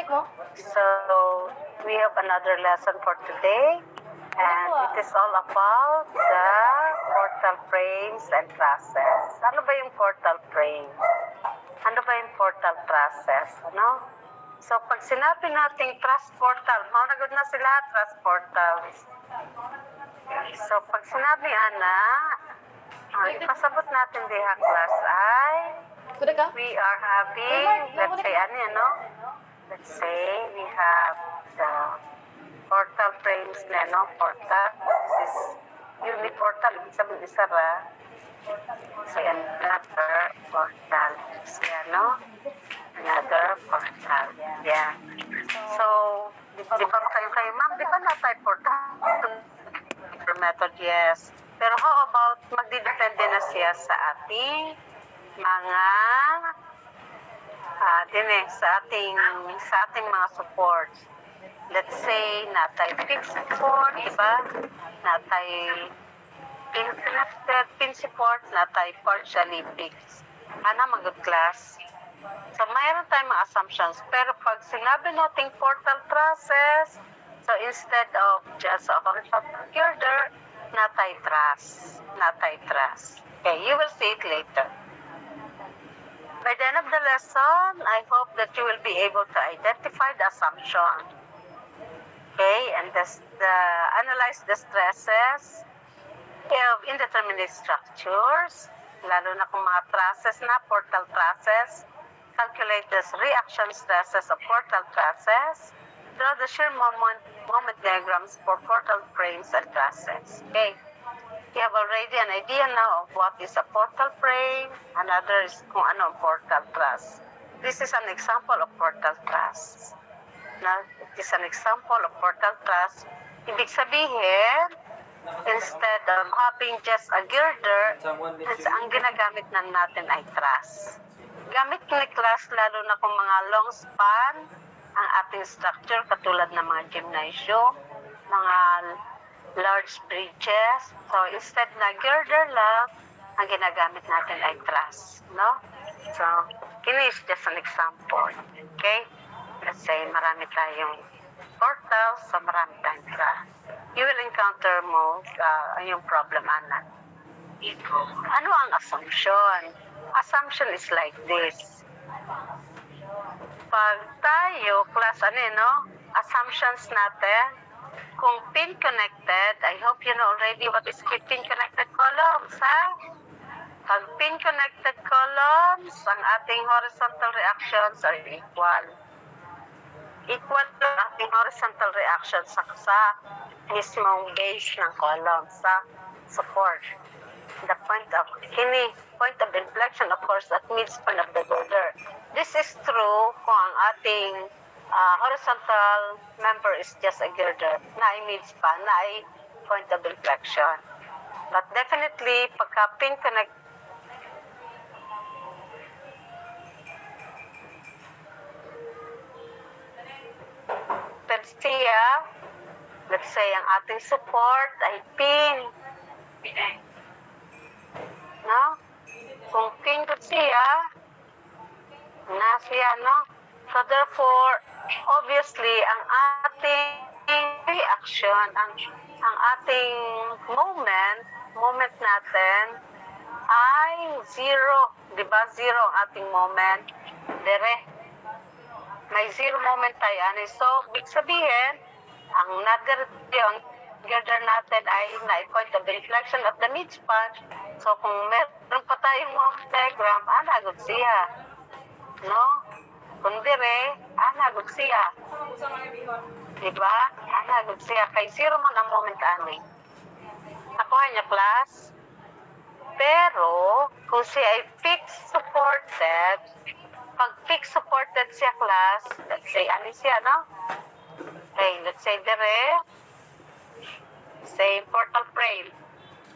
So, we have another lesson for today, and it is all about the portal frames and trusses. Ano ba yung portal frame? Ano ba yung portal trusses? Ano? So, pag sinabi nating truss portal, maunagod na sila, truss portals. So, pag sinabi, Ana, ipasabot natin diha class ay we are having, let's say, ano? Let's say we have the portal frames na, no? Portal. This is uniportal. Ibig sabihin, isara. So, another portal. So, no? Another portal. Yeah. So, di ba kayo, ma'am, di ba na tayo portal? Method, yes. Pero how about magdidepende na siya sa ating mga sa ating mga supports. Let's say natay fixed support, diba? Natay pin support, natay partially fixed. Ana mag-good class. So mayroon tayong mga assumptions, pero pag sinabi nating portal trusses, so instead of just a horizontal girder, natay truss. Okay, you will see it later. By the end of the lesson, I hope that you will be able to identify the assumption. Okay, and analyze the stresses of indeterminate structures, lalo na kung mga trusses na, portal trusses. Calculate the reaction stresses of portal trusses. Draw the shear moment diagrams for portal frames and trusses. Okay. You have already an idea now of what is a portal frame, another is kung ano ang portal truss. This is an example of portal truss. Now, it is an example of portal truss. Ibig sabihin, instead of having just a girder, ang ginagamit na natin ay truss. Gamit ni class lalo na kung mga long span ang ating structure katulad ng mga gymnasium, mga large bridges. So, instead na girder lang, ang ginagamit natin ay truss, no? So, kini is just an example, okay? Let's say, marami tayong portals, so marami tayong truss. You will encounter yung problem, Ana. Ano ang assumption? Assumption is like this. Pag tayo, class, assumptions natin, kung pin connected, I hope you know already what is pin connected columns, ha? Pag pin connected columns, ang ating horizontal reactions are equal. Equal to ating horizontal reactions sa mismong base ng column, sa support. The point of inflection, of course, at midspan of the girder. This is true kung ang ating horizontal member is just a girder na ay midspan, na ay point of inflection. But definitely, pagka pin connect, let's say, ang ating support ay pin. No? Kung pin ko siya, no? So therefore, obviously, ang ating reaction, ang ating moment natin ay zero. Diba? Zero ang ating moment. May zero moment tayo. So, big sabihin, ang girder natin ay na-point of inflection at the midspan. So, kung meron pa tayong moment diagram, nagod siya. No? Kung dire, nagod siya. Diba? Nagod siya. Kay zero mo ng moment ani. Nakuha niya, class. Pero, kung siya ay fixed supported, pag fixed supported siya, class, let's say, siya, no? Okay, let's say dire, say portal frame,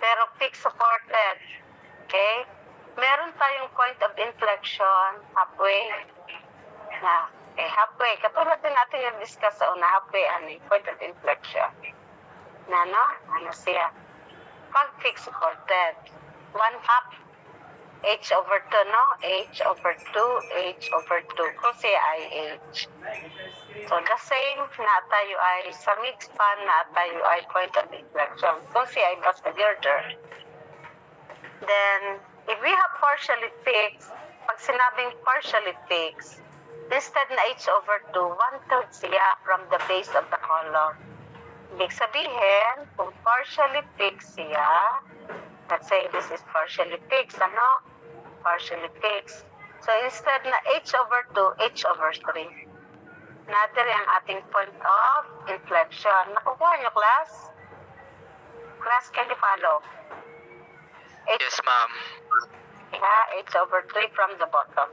pero fixed supported. Okay? Meron tayong point of inflection halfway. Halfway. Katulad din natin yung discuss sa una, halfway, point of inflection. Ano siya? Pag fixed supported, 1/2 H over 2, no? H over 2, H over 2. Kung siya ay H. So, the same na tayo ay sa mixed span na tayo ay point of inflection. Kung siya ay basta girder. Then, if we have partially fixed, pag sinabing partially fixed, instead na H over 2, 1/3 siya from the base of the column. Ibig sabihin, kung partially fixed siya, let's say this is partially fixed, ano? Partially fixed. So, instead na H over 2, H over 3. Natin ang ating point of inflection. Nakukuha niyo, class? Class, can you follow? Yes, ma'am. Yeah, H over 3 from the bottom.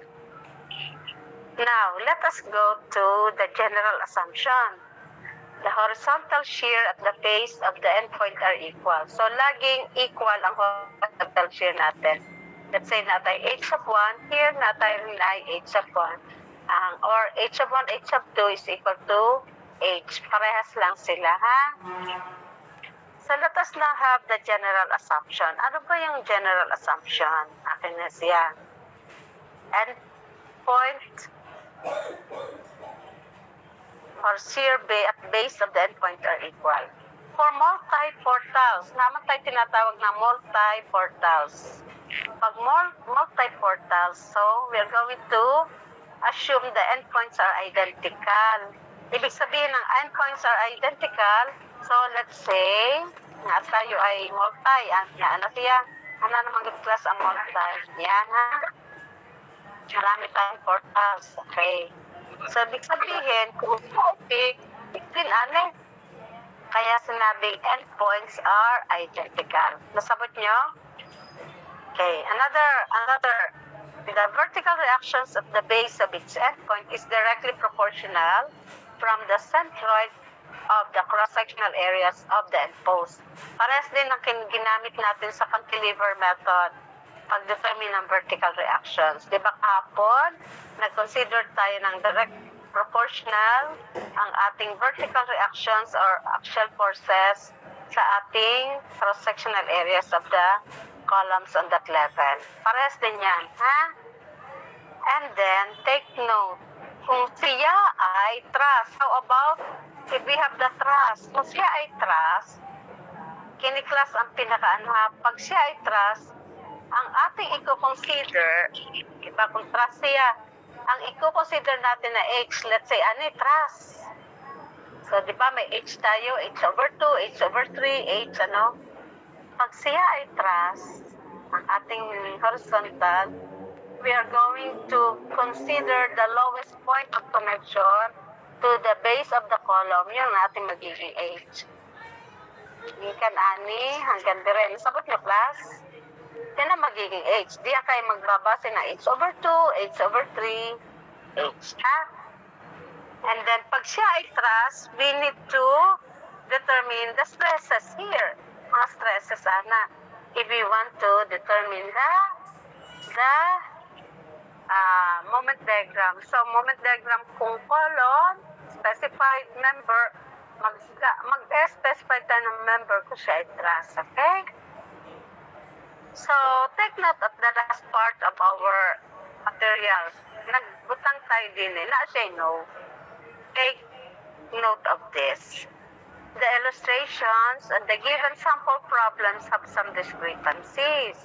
Now, let us go to the general assumption. The horizontal shear at the base of the endpoint are equal. So, laging equal ang horizontal shear natin. Let's say natin H of 1, here natin ay H of 1. Or H of 1, H of 2 is equal to H. Parehas lang sila, ha? So, let us now have the general assumption. Ano ba yung general assumption? Akin na siya. Endpoint or shear at base of the endpoint are equal. For multi-portals, naman tayo tinatawag na multi-portals. Pag multi-portals, so we're going to assume the endpoints are identical. Ibig sabihin ng endpoints are identical, so let's say, na tayo ay multi. Ano siya? Ano naman yung class ang multi? Yan, ha? Marami tayong portals. Okay. So, ibig sabihin, kung topic, din ano? Kaya sinabing endpoints are identical. Nasabot nyo? Okay. The vertical reactions of the base of its endpoint is directly proportional from the centroid of the cross-sectional areas of the endpost. Parehas din ang ginamit natin sa cantilever method pag-determine ng vertical reactions. Di ba kahapon, nag-consider tayo ng direct proportional ang ating vertical reactions or axial forces sa ating cross-sectional areas of the columns on that level. Parehas din yan, ha? And then, take note, kung siya ay truss, how about if we have the truss? Kung siya ay truss, kiniklas ang pinaka-ano ha, pag siya ay truss, ang ating i-consider, diba kung truss siya, ang i-consider natin na H, let's say, ano truss. So, diba may H tayo, H over 2, H over 3, H ano. Pag siya ay truss, ang ating horizontal, we are going to consider the lowest point of connection to the base of the column, yun ang ating magiging H. Ikan ani, hanggang dire. Sabot nyo, class? Yan ang magiging H. Diyan kayo magbabase na H over 2, H over 3, H, ha? And then, pag siya ay truss, we need to determine the stresses here. Mga stresses, ana. If we want to determine the moment diagram. So, moment diagram kung column, specified member, mag-specify tayo ng member kung siya ay truss, okay? So, take note of the last part of our materials. Nagbutang tayo din eh. Na-say no. Take note of this. The illustrations and the given sample problems have some discrepancies.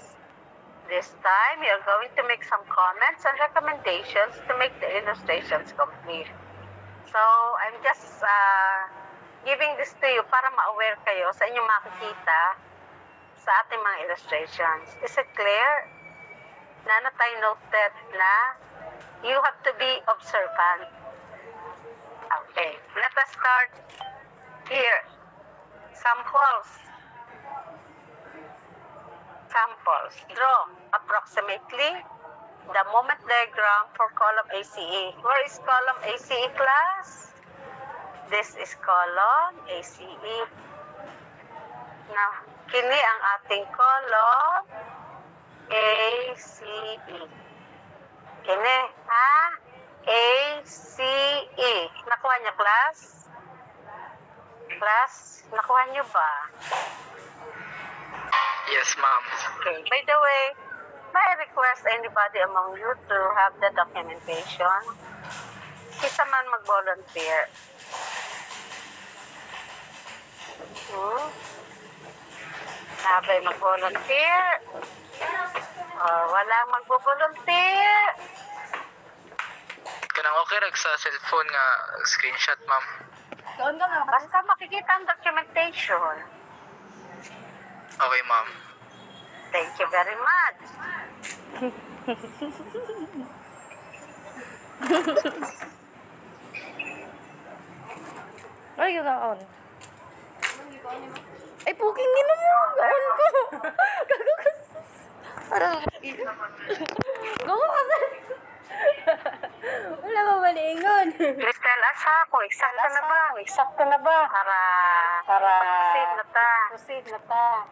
This time, you're going to make some comments and recommendations to make the illustrations complete. So, I'm just giving this to you para ma-aware kayo sa inyong makikita sa ating mga illustrations. Is it clear? Na tayo noted na you have to be observant. Okay, let us start here. Samples. Draw approximately the moment diagram for column ACE. Where is column ACE, class? This is column ACE. Now, kini ang ating column ACE. Kini, ha? ACE. Nakuha niyo, class? Class, nakuha niyo ba? Yes, ma'am. Okay. By the way, May I request anybody among you to have the documentation? Isa man mag-volunteer. Sabay mag-volunteer. Walang mag-volunteer. Kanang okay rag sa cellphone nga screenshot, ma'am. Doon ka nga. Basta makikita ang documentation. Okay, ma'am. Thank you very much. Ay, yung on. Ay, puking nino mo. On ko. Gagagas. Parang. Gawa kasi. Wala ba malingon? Please tell us ha, kung eksakto na ba? Eksakto na ba? Para proceed na ta. Proceed na ta.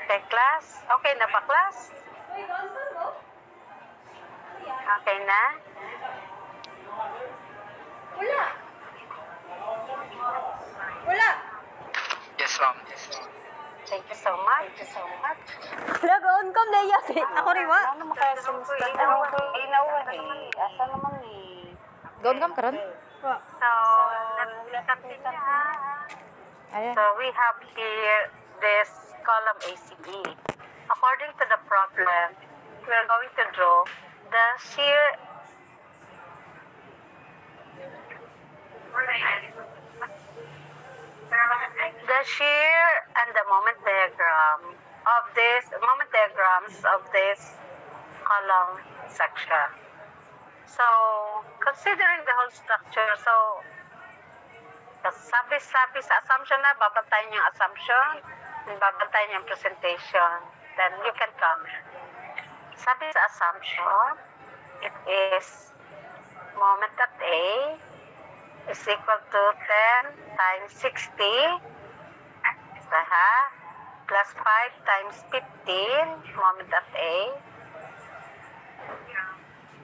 Okay, class? Okay na ba, class? Okay na? Wala. Wala. Yes, ma'am. Thank you so much. Thank you so much. Nag-on cam na yan. Ako rin wa. Ano mo kaya sinusta? Inawan eh. Asa naman eh. Go-on cam karon? Wa. So, nagkakita ha. Ayan. So, we have here this column ACE. According to the problem, we are going to draw the shear and the moment diagrams of this column section. So, considering the whole structure, so sabi sa assumption na, babantayan yung assumption, babantayan yung presentation, then you can come. Sabi sa assumption, it is moment at A is equal to 10 times 60, plus 5 times 15, moment at A,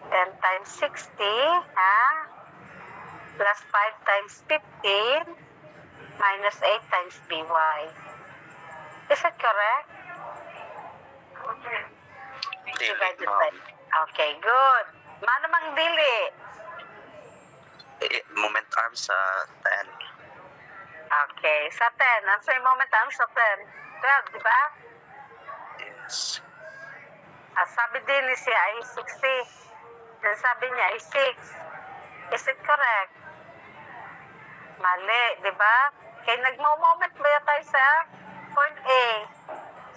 10 times 60, plus 5 times 15, minus 8 times BY. Is it correct? Divided by. Okay, good. Mano mang dili? Moment arm sa 10. Okay, sa 10. Ano sa moment arm sa 10? 12, di ba? Yes. Sabi din ni siya ay 60. Then sabi niya ay 6. Is it correct? Mali, di ba? Kaya nagmo-moment ba tayo sa point A?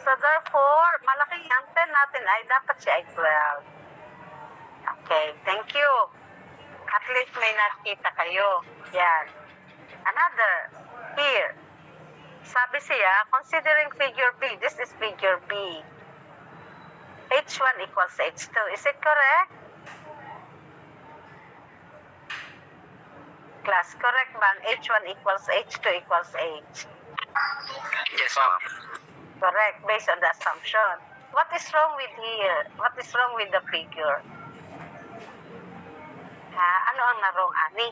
So therefore, malaking ang 10 natin ay dapat siya ay 12. Okay, thank you. At least may nakita kayo. Yan. Another, here. Sabi siya, considering figure B, this is figure B. H1 equals H2. Is it correct? Class, correct bang H1 equals H2 equals H? Yes, ma'am. Correct, based on the assumption. What is wrong with here? What is wrong with the figure? Ano ang narong ani?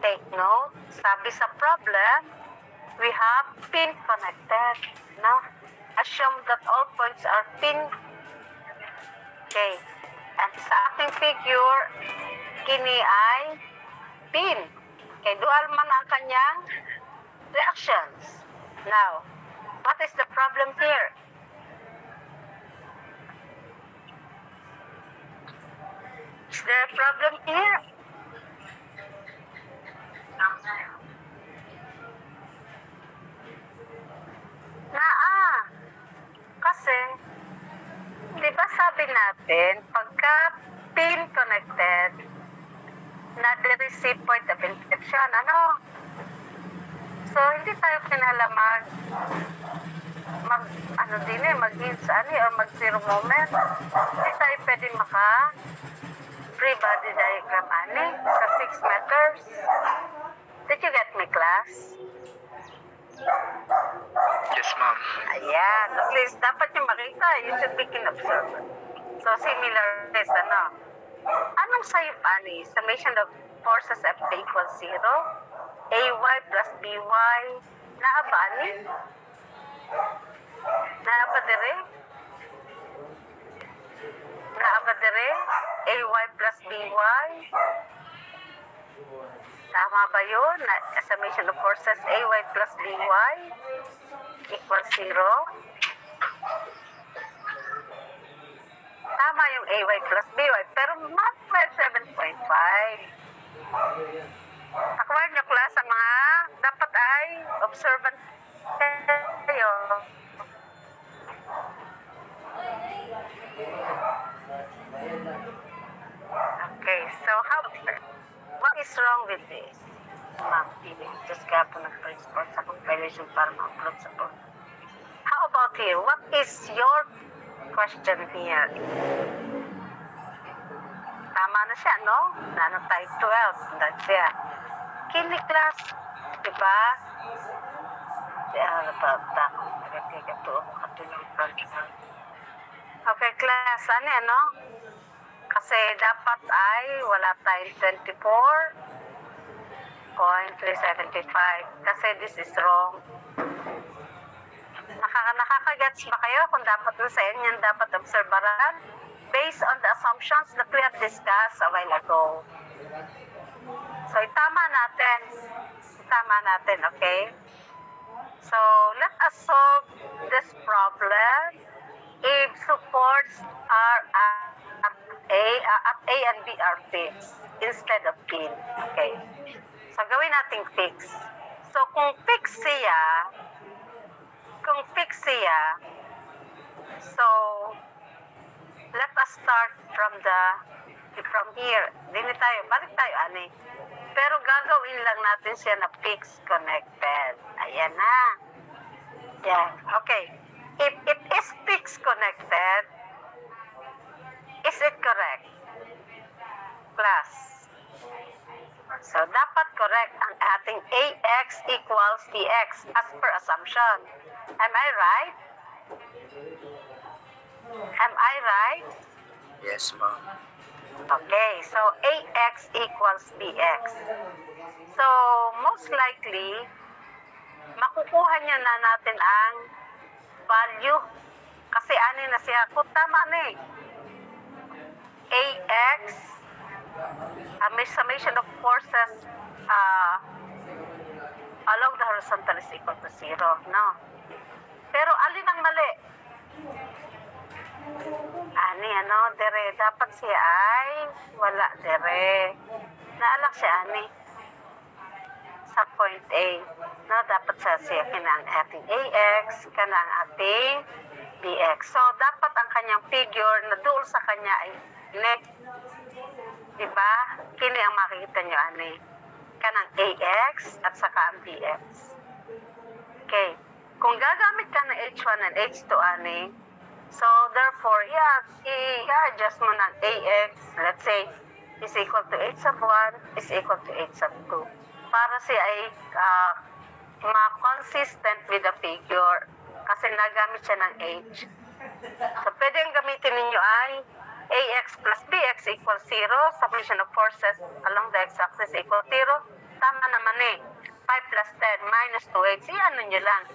Take note, sabi sa problem, we have pin connected. No? Assume that all points are pin. Okay. At sa ating figure, kini ay pin. Okay, dual man ang kanyang reactions. Now, what is the problem here? Is there a problem here? Kasi, di ba sabi natin, pagka pin connected, na-receive point of inflection, ano? So, hindi tayo kinalaman ano din mag-hints or mag-zero moment. Hindi tayo pwede free body diagram sa 6 meters. Did you get me, class? Yes, ma'am. Ayan, at least dapat yung makita. You should be observant. So, similar is, anong sayop, summation of forces F equals 0? AY plus BY. Naaba, Naaba dire? AY plus BY. Tama ba yun? Summation of forces AY plus BY equals 0. Tama yung AY plus BY, pero math 7.5. Acquired nyo, class, ang mga dapat ay observant kayo. Okay, so what is wrong with this? Ma'am, just ka po nag-respond sa compilation para ma-upload sa board. How about here? What is your question here? Tama na siya, no? Nano type 12. That's siya. Kini class, diba? Okay, class, ano? Kasi dapat ay wala tayong 24.375 kasi this is wrong. Nakakagets ba kayo kung dapat sa inyo dapat obserbaran based on the assumptions that we have discussed a while ago. So, itama natin, okay? So, let us solve this problem if supports are at A and B are fixed instead of pin. Okay. So, gawin natin fix. So, kung fix siya, so, let us start from here. Balik tayo, Pero gagawin lang natin siya na fix connected. Ayan na. Yan. Okay. If it is fix connected, is it correct? Class. So, dapat correct ang ating AX equals BX as per assumption. Am I right? Am I right? Yes, ma'am. Okay, so AX equals BX. So, most likely, makukuha niya na natin ang value. Kasi na siya. Kung tama AX, may summation of forces along the horizontal is equal to 0. No? Pero alin ang mali? Dere. Dapat siya ay wala, dere. Naalak siya, sa point A. No, dapat siya kinang ating AX, kanang ating BX. So, dapat ang kanyang figure na doon sa kanya ay diba? Kini ang makikita nyo, kanang AX at saka ang BX. Okay. Kung gagamit ka ng H1 and H2, so, therefore, i-adjust mo ng AX, let's say, is equal to H sub 1, is equal to H sub 2. Para siya ay ma-consistent with the figure kasi nagamit siya ng H. So, pwedeng gamitin ninyo ay AX plus BX equals 0, summation of forces along the x-axis equals 0. Tama naman 5 plus 10 minus 2H. Iyan nyo lang.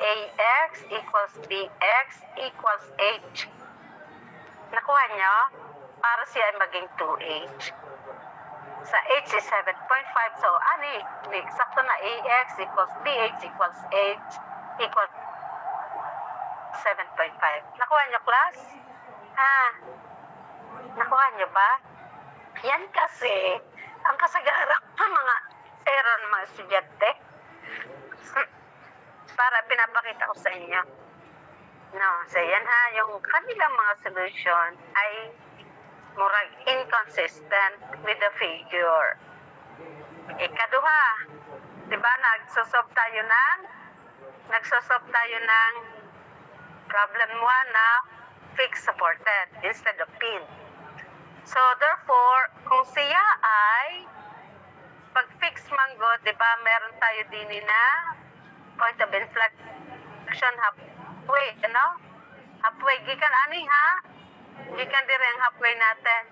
AX equals BX equals H. Nakuha nyo? Para siya ay maging 2H. Sa H is 7.5. So, eksakto na AX equals BH equals H equals 7.5. Nakuha nyo, class? Nakuha nyo ba? Yan kasi, ang kasagaran ng mga error ng mga estudyante. Para pinapakita ko sa inyo. No, so yan yung kanilang mga solution ay murag inconsistent with the figure. Ikaduha, di ba nagsosolve tayo ng Problem 1 na fixed supported instead of pin. So, therefore, kung siya ay pag fixed manggod, di ba, meron tayo din na point of inflection halfway, ano? Halfway, gikan ani ha? Gikan dire ang halfway natin.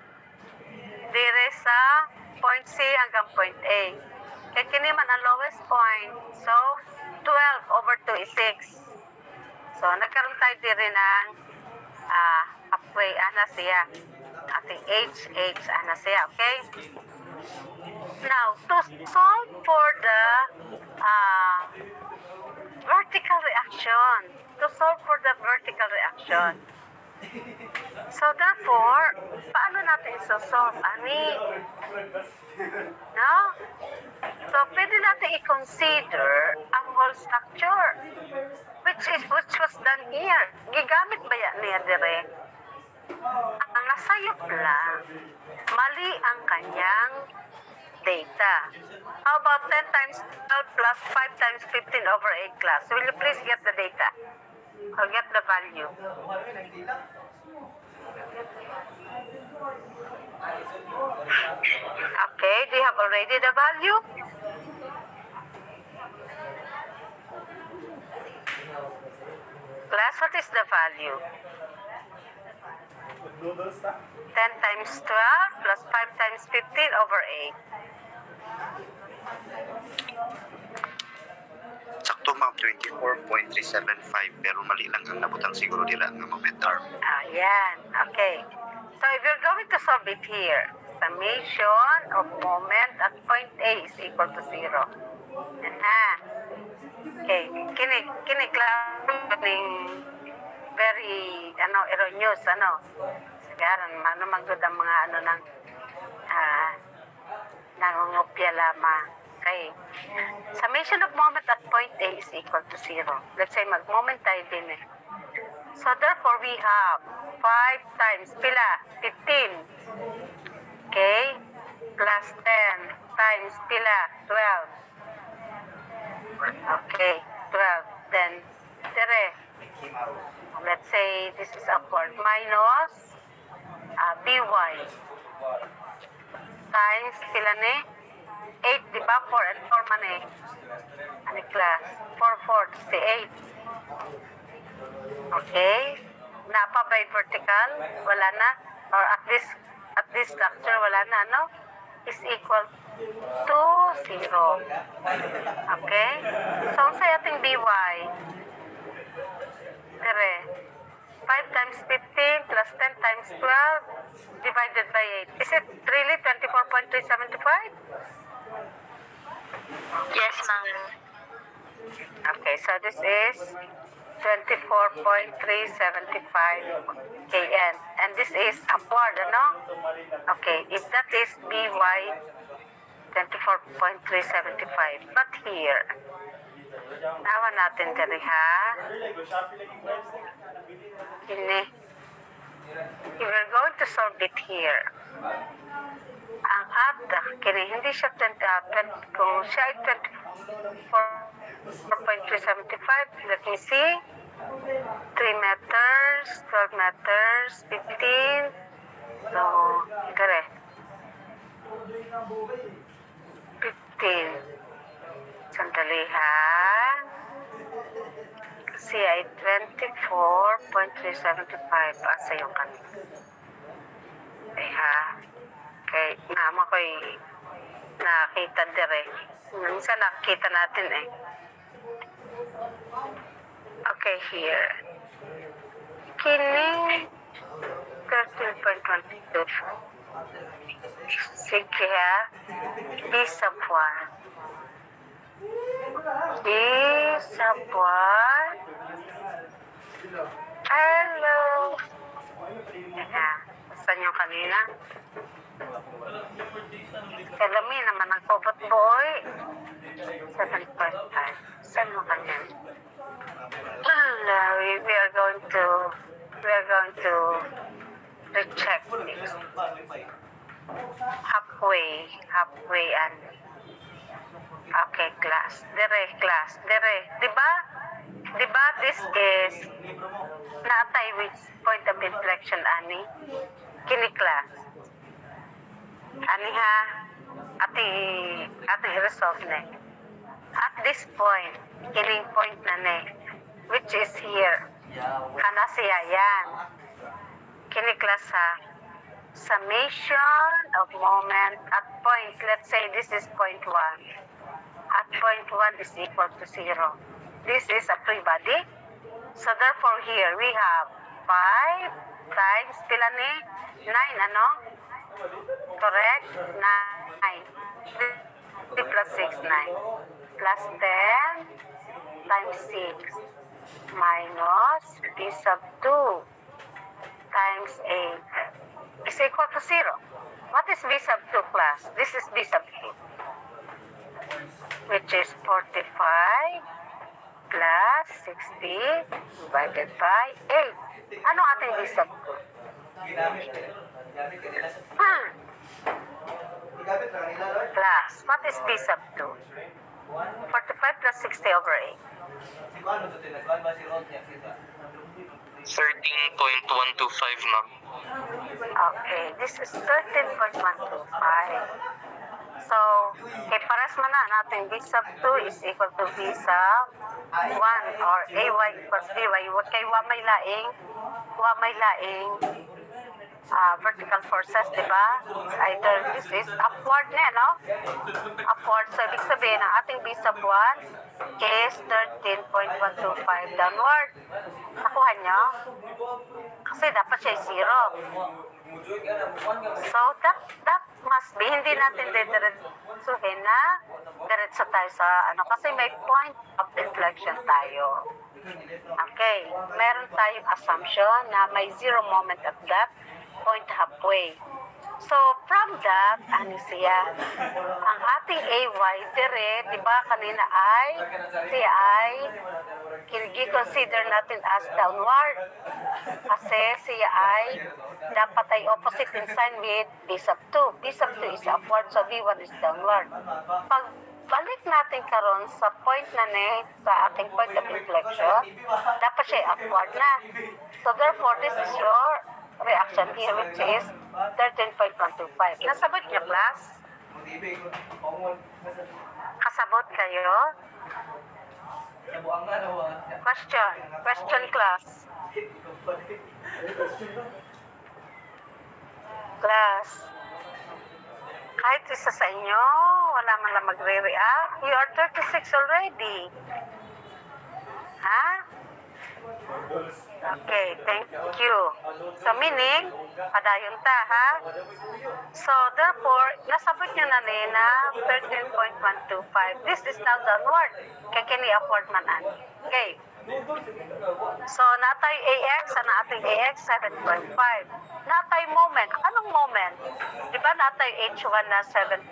Dire sa point C hanggang point A. Kaya kini man ang lowest point. So, 12 over 2 is 6. So, nagkaroon tayo dire ng halfway, ana siya. Ating H, ana siya, okay? Now, to solve for the vertical reaction, so therefore, paano natin isosolve, ani? No? So, pwede natin i-consider ang whole structure, which was done here. Gigamit ba yan niya dire? Ang nasayop lang, mali ang kanyang data. How about 10 times 12 plus 5 times 15 over 8 class? Will you please get the data? Or get the value? Okay, do you have already the value? Class, what is the value? 10 times 12 plus 5 times 15 over 8. Sakto ma'am, 24.375 pero mali lang ang nabutang siguro nila ng moment arm. Yan. Okay. So if you're going to solve it here, summation of moment at point A is equal to 0. Okay. Kini klaring very erroneous Sigaran manumagod ang mga nangungopya lamang. Okay. Summation of moment at point A is equal to 0. Let's say mag-moment tayo din eh. So therefore we have 5 times pila? 15. Okay? Plus 10 times pila? 12. Okay, 12. Then, dire. Let's say this is upward. Minus BY. Times pila ni? 8, di ba? 4 and 4 man eh. Ano class? 4, 4, 8. Okay? Napa by vertical? Wala na? Or at this structure, wala na, no? Is equal to 0. Okay? So, ang sa ating BY, dire, 5 times 15 plus 10 times 12 divided by 8. Is it really 24.375? Yes, ma'am. Okay, so this is 24.375 kN. And this is upward, ano? Okay, if that is BY, 24.375. But here, nawa natin dali ha. Ini. If we're going to solve it here, ang ABDA, kini hindi siya kung siya ay 24.375, let me see, 3 meters, 12 meters, 15, so, dire, 15, sandali ha, kasi ay 24.375, asa yung kanina, ay ha, kay naman ko'y nakita dire. Minsan nakita natin eh. Okay, here. Kini 13.22. Sige ha. B sub 1. B sub 1. Hello. Saan yung kanina? Kalami naman ang kubot boy. 7.5. Saan mo kanyan? We are going to recheck this. Halfway and okay, class. Dire. Diba? Diba this is naatay with point of inflection ani kini class. Ani ha ati resolve na. At this point, kining point na ne, which is here. Ana siya yan. Kini class ha. Summation of moment at point, let's say this is point 1. At point 1 is equal to 0. This is a free body. So therefore here we have 5 times pila ni 9 ano? Correct? 9. 3 plus 6, 9. Plus 10 times 6 minus b sub 2 times 8 is equal to 0. What is b sub 2 class? This is b sub 2, which is 45 plus 60 divided by 8. Ano ating b sub 2? Plus, what is b sub 2? 45 plus 60 over 8. 13.125, ma'am. Okay, this is 13.125. So, paras man na natin b sub 2 is equal to b sub 1 or ay equals by. Huwag kayo wa may laing vertical forces, di ba? Either this is upward na, no? Upward. So, ibig sabihin, ang ating b sub 1 is 13.125 downward. Nakuha nyo? Kasi dapat siya 0. So, that must be, hindi natin diretsuhin na diretso tayo sa, kasi may point of inflection tayo. Okay, meron tayong assumption na may 0 moment at that point halfway. So, from that, ano siya? Ang ating AY, dire, di ba kanina siya ay consider natin as downward. Kasi siya ay dapat ay opposite in sign with B sub 2. B sub 2 is upward, so B1 is downward. Pag balik natin karon sa point na sa ating point of inflection, dapat siya upward na. So, therefore, this is your reaction here, which is 13.125. Nasabot niyo, class? Kasabot kayo? Question, class. Class. Kahit isa sa inyo, wala man lang magre-react. You are 36 already. Ha? Okay, thank you. So, meaning, padayon ta, ha? So, therefore, nasabot nyo na na 13.125. This is now downward. Kaya kini upward man ani. Okay. So, natay AX, ano ating AX? 7.5. Natay moment. Anong moment? Diba natay H1 na 7.5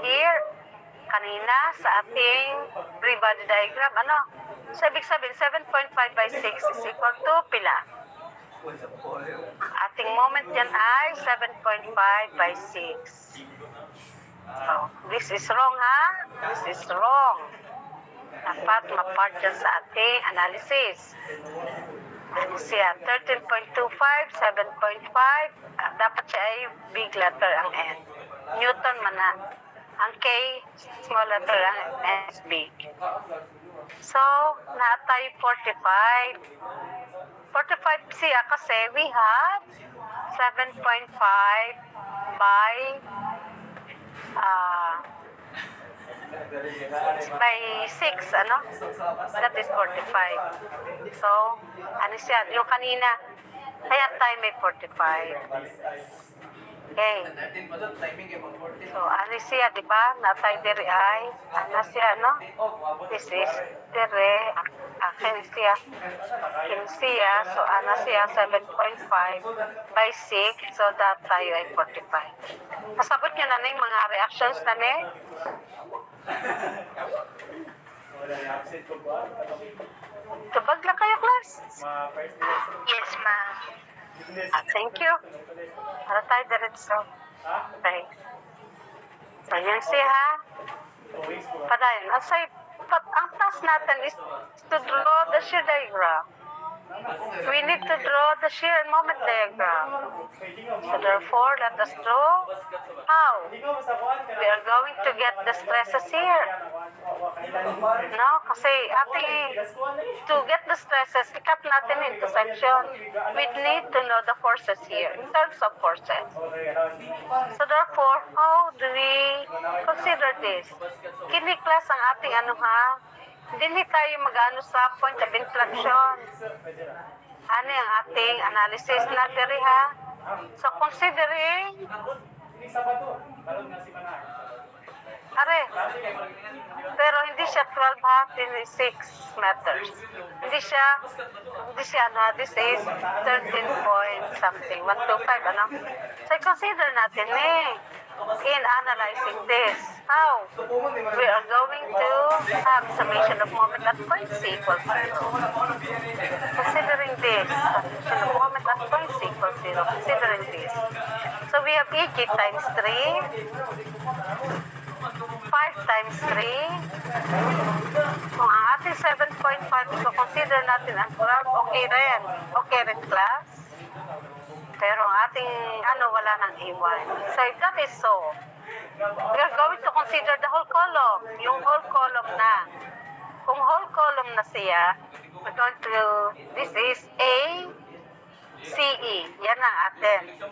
here? Kanina, sa ating free body diagram, ano? So, ibig sabihin, 7.5 by 6 is equal to pila. Ating moment dyan ay 7.5 by 6. So, this is wrong, ha? This is wrong. Dapat ma-part dyan sa ating analysis. Ano siya? 13.25, 7.5. Dapat siya ay big letter ang N. Newton man na. Ang K, small letter ang N is big. So, natay 45. 45 siya kasi we have 7.5 by 6, ano? That is 45. So, ano siya? Yung kanina, kaya tayo may 45. Okay. So, ano siya, di ba? Natay diri ay, ano siya, no? This is diri, akin siya. So, ano siya, 7.5 by 6. So, that tayo ay 45. Pasabot nyo na yung mga reactions na Tubag lang kayo, class? Yes, ma'am. Thank you. Para tayo diretso. Okay. So, yun siya, ha? Padayon. Asay, But ang task natin is to draw the shear diagram. We need to draw the shear and moment diagram. So therefore, let us draw how we are going to get the stresses here. No, kasi to get the stresses, ikat natin into section. We need to know the forces here in terms of forces. So therefore, how do we consider this? Kini class ang ating Hindi tayo mag-ano sa point of inflection. Ano ang ating analysis na diri ha? So considering pero hindi siya 12 ha, 6 meters. Hindi siya this is 13 point something, 125 So consider natin in analyzing this, how we are going to have summation of moment at point C equals 0. Considering this, summation of moment at point C equals 0, considering this. So we have EG times 3, 5 times 3. Kung ang ating 7.5, consider natin ang graph, okay rin class. Pero ang ating wala nang iwan. So if that is so, we are going to consider the whole column. Yung whole column na. Kung whole column na siya, we're going to, this is A, CE. Yan ang atin.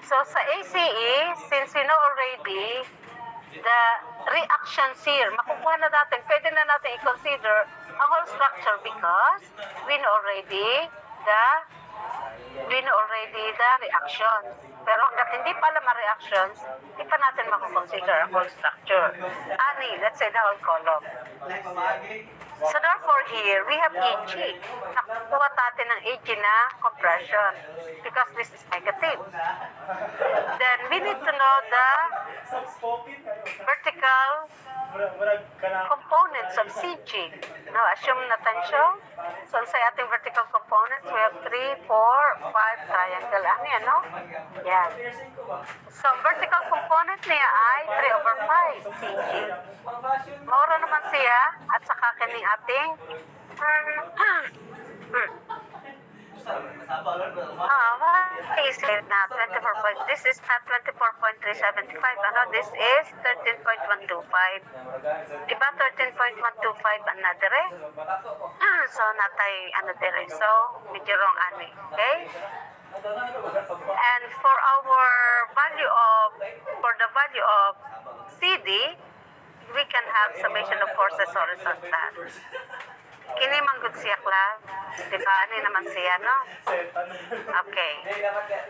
So sa ACE, since we know already the reactions here, makukuha na natin, pwede na natin i-consider ang whole structure because we know already the reactions. Pero hanggat hindi pa alam ang reactions, hindi pa natin makakonsider ang whole structure. Let's say the whole column. So therefore here, we have EG. Nakukuha natin ng EG na compression because this is negative. Then we need to know the vertical components of CG. No, assume na tension. So sa ating vertical components, we have 3, 4, 5 triangle. Ano yan, no? Yan. So vertical component niya ay 3/5 CG. Maura naman siya at saka kining ating is na 24. This is not 24.375. This is 13.125. Diba 13.125 another So natay dire. So medyo wrong okay? And for the value of CD, we can have summation of forces horizontal. Kini manggod siya class. Diba? Naman siya, no? Okay.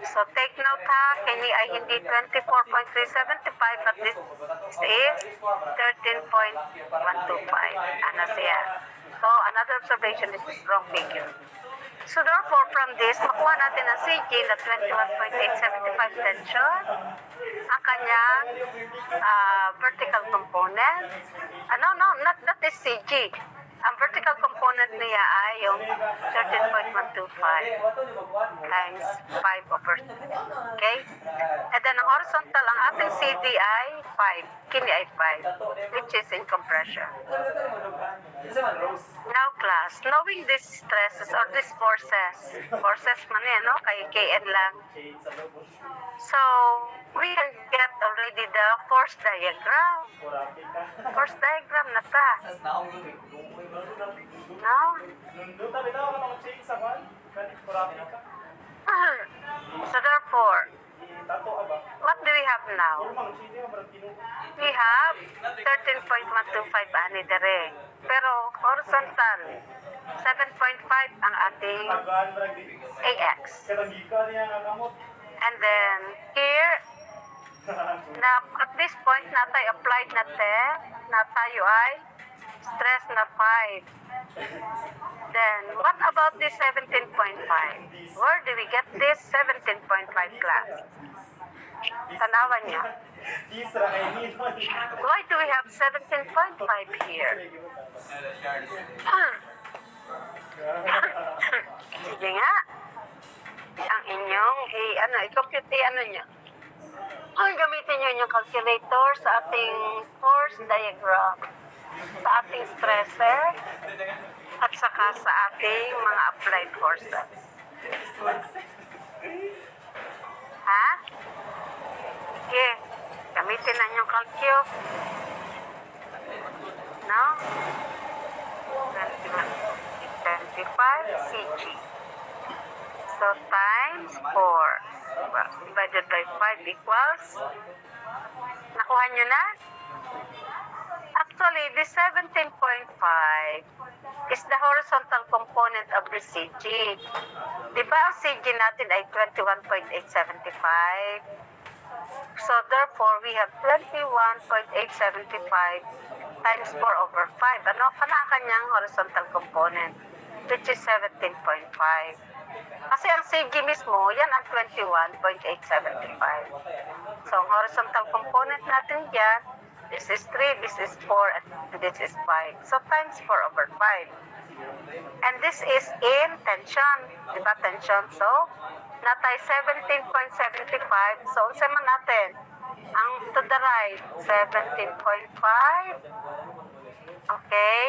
So take note ha, kini ay hindi 24.375 but this is 13.125. Siya. So another observation is this wrong figure. So therefore from this, makuha natin ang CG na 21.875 tension. Ang kanyang vertical component. Not this CG. Ang vertical component niya ay yung 13.125 times 5/2. Okay? And then ang horizontal, ang ating CD ay 5. Kini ay 5, which is in compression. Now class, knowing these stresses or these forces man yan, no? Kay KN lang. So, we can get already the force diagram. Force diagram na ta. No? So therefore, what do we have now? We have 13.125 ani dere. Pero horizontal, 7.5 ang ating AX. And then here, at this point natay applied na tayo ay stress na 5. Then, what about this 17.5? Where do we get this 17.5 class? Tanawan niya. Why do we have 17.5 here? Sige nga. Ang inyong, i-compute niya. Gamitin nyo yung calculator sa ating force diagram. sa ating stressor at saka sa ating mga applied forces. Ha? Sige, gamitin na yung calcio. No? 25 cg. So, times 4. Divided by 5 equals. Nakuha nyo na? Actually, the 17.5 is the horizontal component of the CG. Diba ang CG natin ay 21.875? So, therefore, we have 21.875 times 4 over 5. Ano pa na ang kanyang horizontal component? Which is 17.5. Kasi ang CG mismo, yan ang 21.875. So, ang horizontal component natin yan, this is 3, this is 4, and this is 5. So, times 4 over 5. And this is in tension. Diba tension? So, natay 17.75. So, unsa man natin? Ang to the right, 17.5. Okay.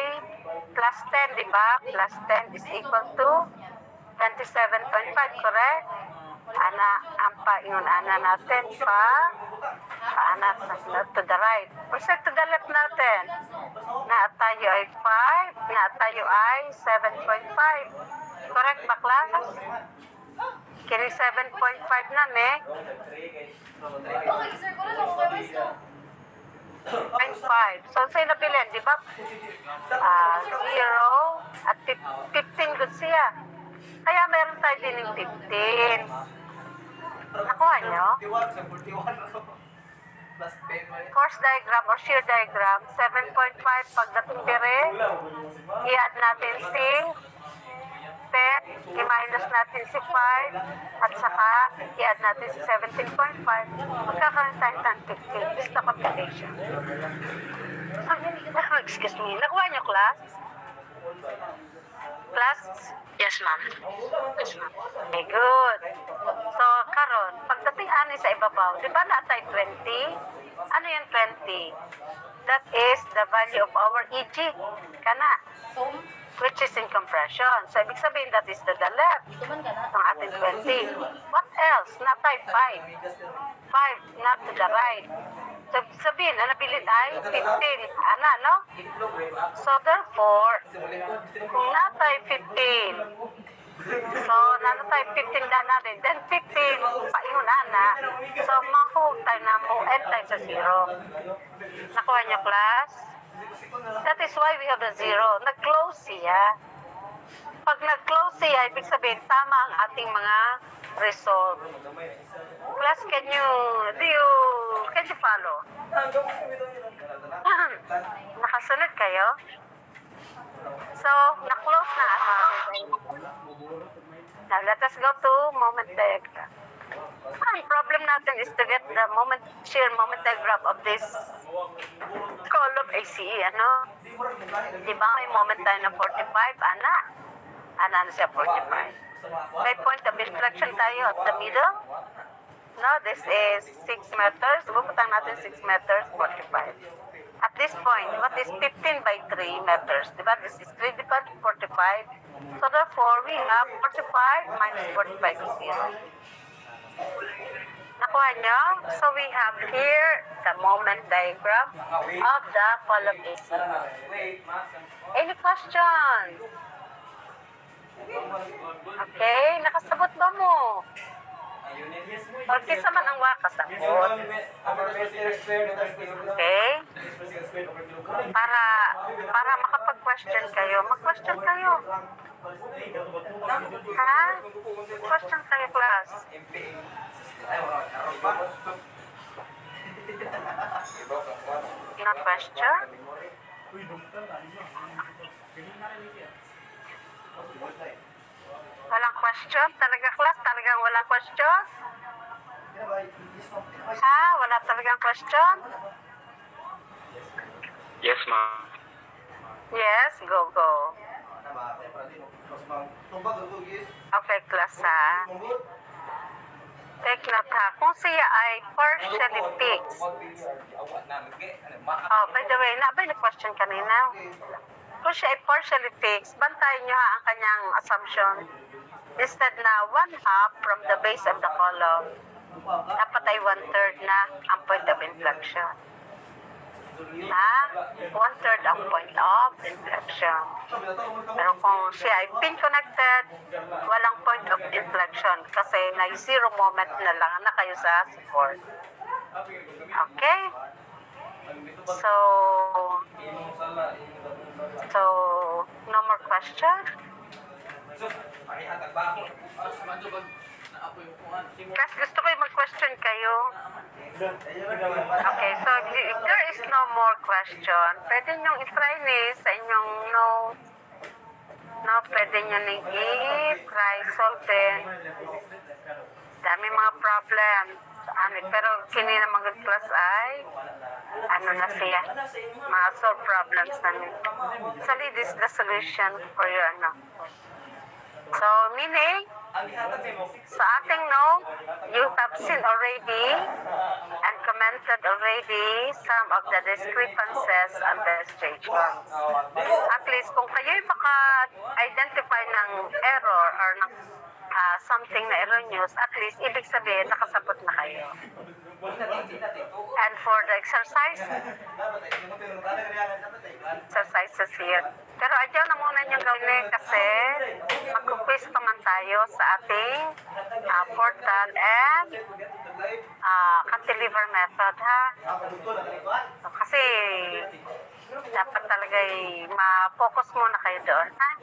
Plus 10, diba? Plus 10 is equal to 27.5, correct? Ana, ang paingon ana natin ana to the right. Kasi to the left natin, na tayo ay 5, na tayo ay 7.5. Correct ba, class? Kini 7.5 na, ne? Okay, sir, ko na lang ako kayo gusto. 0.5. So, sa'yo nabilin, di ba? 0 at 15 good siya. Kaya meron tayo din yung 15. Nakuha nyo? Force diagram or shear diagram, 7.5 pagdating dire, i-add natin si 10, i-minus natin si 5, at saka i-add natin si 17.5. Magkakaroon tayo ng 15. This is the computation. Excuse me. Nakuha nyo, class? Class? Yes, ma'am. Okay, good. So, karon, pagdating ani sa ibabaw, di ba natay 20? Ano yung 20? That is the value of our EG. Kana. So, Which is in compression. So, ibig sabihin that is to the left. ito man ka na. Ang ating 20. What else? Natay 5. 5, not to the right. So, sabihin, ang nabilid ay 15. Ana, no? So, therefore, kung natay 15, so, nanatay 15 na natin, then 15, paingon ana. So, mahug tayo na mo, end tayo sa 0. Nakuha niyo, class? That is why we have a 0. Nag-close siya. Pag nag-close siya, ibig sabihin, tama ang ating mga result. Class, can you follow? Nakasunod kayo? So, na-close na ang mga result. Now, let us go to moment diagram. Ang problem natin is to get the shear moment diagram of this column ACE, ano? Di ba may moment tayo na 45? Ana na siya 45. May point of deflection tayo at the middle. No, this is 6 meters. Bubutang natin 6 meters, 45. At this point, what is 15 by 3 meters? Di ba? This is 3 divided 45. So therefore, we have 45 minus 45 is 0. Nakuha nyo? So we have here the moment diagram of the column AC. Any questions? Okay, nakasabot ba mo? O kisa man ang wakasabot. Okay? Para makapag-question kayo, mag-question kayo. Ha? Question kayo, class. No question? Walang question? Talaga, class? Talagang walang question? Ha? Wala talagang question? Yes, ma'am. Yes, go. Okay, class, ha? Take note ha. Kung siya ay partially fixed. Oh, by the way, nabay na question kanina. Kung siya ay partially fixed, bantayan nyo ha ang kanyang assumption. Instead na 1/2 from the base of the column, dapat ay 1/3 na ang point of inflection. Ha? 1/3 ang point of inflection. Pero kung siya ay pin connected, walang point of inflection kasi nag-zero moment na lang na kayo sa support. Okay? So, no more question? Kasi gusto ko yung mag-question kayo. Okay, so if there is no more question, pwede nyo i-try ni sa inyong notes. No, pwede nyo i-try solving. Dami mga problem. Pero kinina mga class ay na siya. Mga solve problems na niya. So, this is the solution for your So, meaning, sa ating note, you have seen already and commented already some of the discrepancies and the statements. At least, kung kayo'y maka-identify ng error or ng something na erroneous, at least, ibig sabihin, nakasabot na kayo. And for the exercises here. Pero adyaw na muna nyo gawin kasi mag-quiz pa man tayo sa ating portal and cantilever method, ha? So, kasi dapat talaga ma-focus muna kayo doon, ha?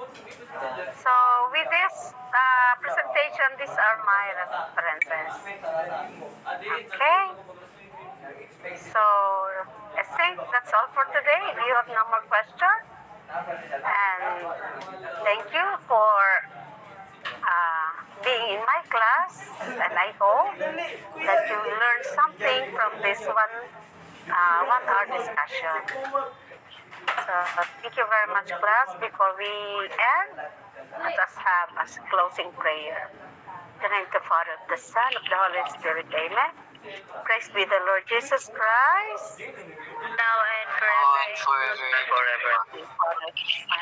So, with this presentation, these are my references. Okay? So, I think that's all for today. If you have no more questions, and thank you for being in my class, and I hope that you learned something from this one-hour discussion. So, thank you very much, class. Before we end, let us have a closing prayer. In the name of the Father, of the Son, of the Holy Spirit. Amen. Praise be the Lord Jesus Christ, now and forever.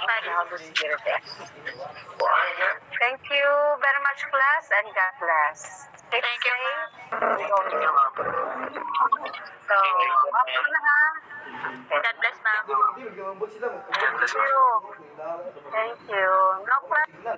By the Holy Spirit. Thank you very much, class, and God bless. Stay safe. So, up na ha. God bless, ma'am. Thank you. Thank you. No problem.